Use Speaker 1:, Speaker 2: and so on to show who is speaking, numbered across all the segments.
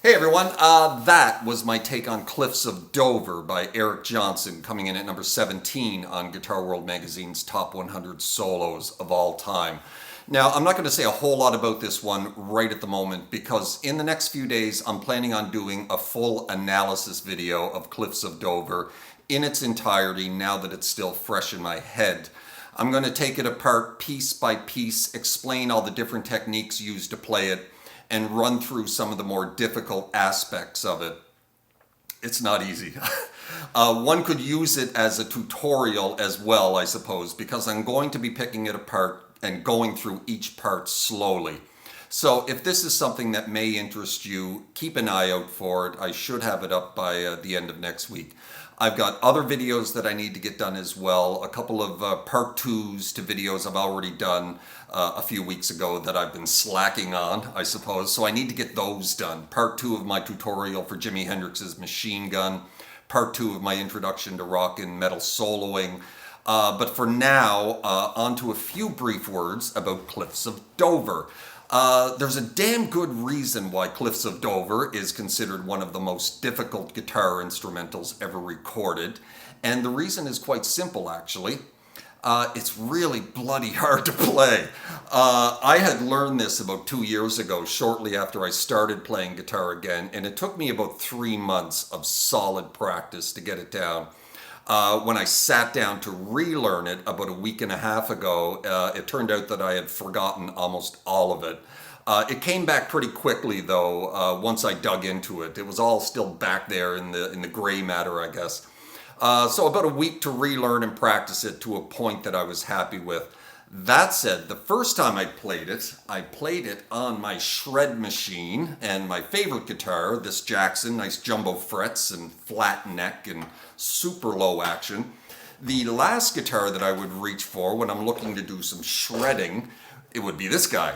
Speaker 1: Hey everyone, that was my take on Cliffs of Dover by Eric Johnson, coming in at number 17 on Guitar World Magazine's Top 100 Solos of All Time. Now, I'm not going to say a whole lot about this one right at the moment because in the next few days I'm planning on doing a full analysis video of Cliffs of Dover in its entirety now that it's still fresh in my head. I'm going to take it apart piece by piece, explain all the different techniques used to play it, and run through some of the more difficult aspects of it. It's not easy. One could use it as a tutorial as well, I suppose, because I'm going to be picking it apart and going through each part slowly. So if this is something that may interest you, keep an eye out for it. I should have it up by the end of next week. I've got other videos that I need to get done as well. A couple of part twos to videos I've already done a few weeks ago that I've been slacking on, I suppose. So I need to get those done. Part 2 of my tutorial for Jimi Hendrix's Machine Gun. Part 2 of my introduction to rock and metal soloing. But for now, on to a few brief words about CLIFFS of Dover. There's a damn good reason why CLIFFS of Dover is considered one of the most difficult guitar instrumentals ever recorded. And the reason is quite simple, actually. It's really bloody hard to play. I had learned this about 2 years ago, shortly after I started playing guitar again, and it took me about 3 months of solid practice to get it down. When I sat down to relearn it about a week and a half ago, it turned out that I had forgotten almost all of it. It came back pretty quickly, though, once I dug into it. It was all still back there in the gray matter, I guess. So about a week to relearn and practice it to a point that I was happy with. That said, the first time I played it on my shred machine and my favorite guitar, this Jackson, nice jumbo frets and flat neck and super low action. The last guitar that I would reach for when I'm looking to do some shredding, it would be this guy.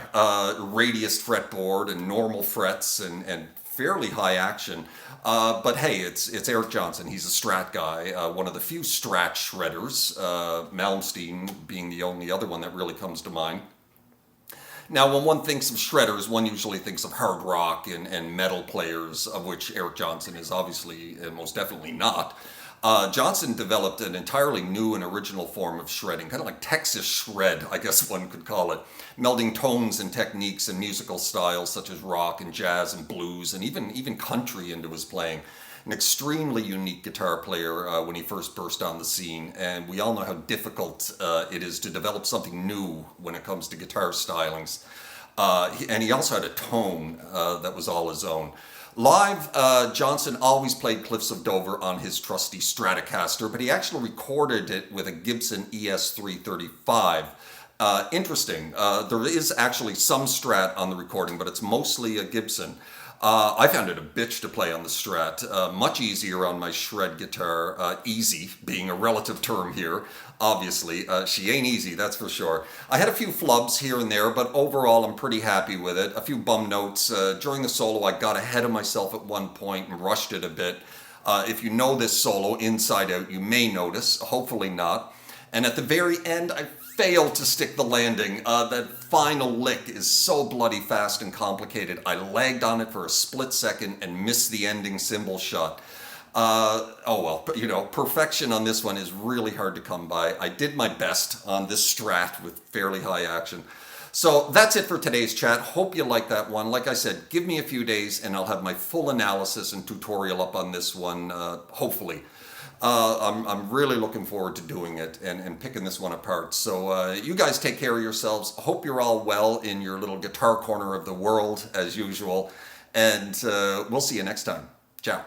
Speaker 1: Radius fretboard and normal frets and fairly high action. But hey, it's Eric Johnson. He's a Strat guy, one of the few Strat shredders, Malmsteen being the only other one that really comes to mind. Now, when one thinks of shredders, one usually thinks of hard rock and metal players, of which Eric Johnson is obviously and most definitely not. Johnson developed an entirely new and original form of shredding, kind of like Texas shred, I guess one could call it, melding tones and techniques and musical styles such as rock and jazz and blues and even country into his playing. An extremely unique guitar player when he first burst on the scene, and we all know how difficult it is to develop something new when it comes to guitar stylings. And he also had a tone that was all his own. Live, Johnson always played CLIFFS of Dover on his trusty Stratocaster, but he actually recorded it with a Gibson ES335. Interesting, there is actually some Strat on the recording, but it's mostly a Gibson. I found it a bitch to play on the Strat, much easier on my shred guitar, easy being a relative term here, obviously. She ain't easy, that's for sure. I had a few flubs here and there, but overall I'm pretty happy with it. A few bum notes. During the solo I got ahead of myself at one point and rushed it a bit. If you know this solo inside out, you may notice, hopefully not. And at the very end, I failed to stick the landing. That final lick is so bloody fast and complicated. I lagged on it for a split second and missed the ending cymbal shot. Oh well, but you know, perfection on this one is really hard to come by. I did my best on this Strat with fairly high action. So that's it for today's chat. Hope you like that one. Like I said, give me a few days and I'll have my full analysis and tutorial up on this one, hopefully. I'm really looking forward to doing it and picking this one apart. So you guys take care of yourselves. Hope you're all well in your little guitar corner of the world as usual. And we'll see you next time. Ciao.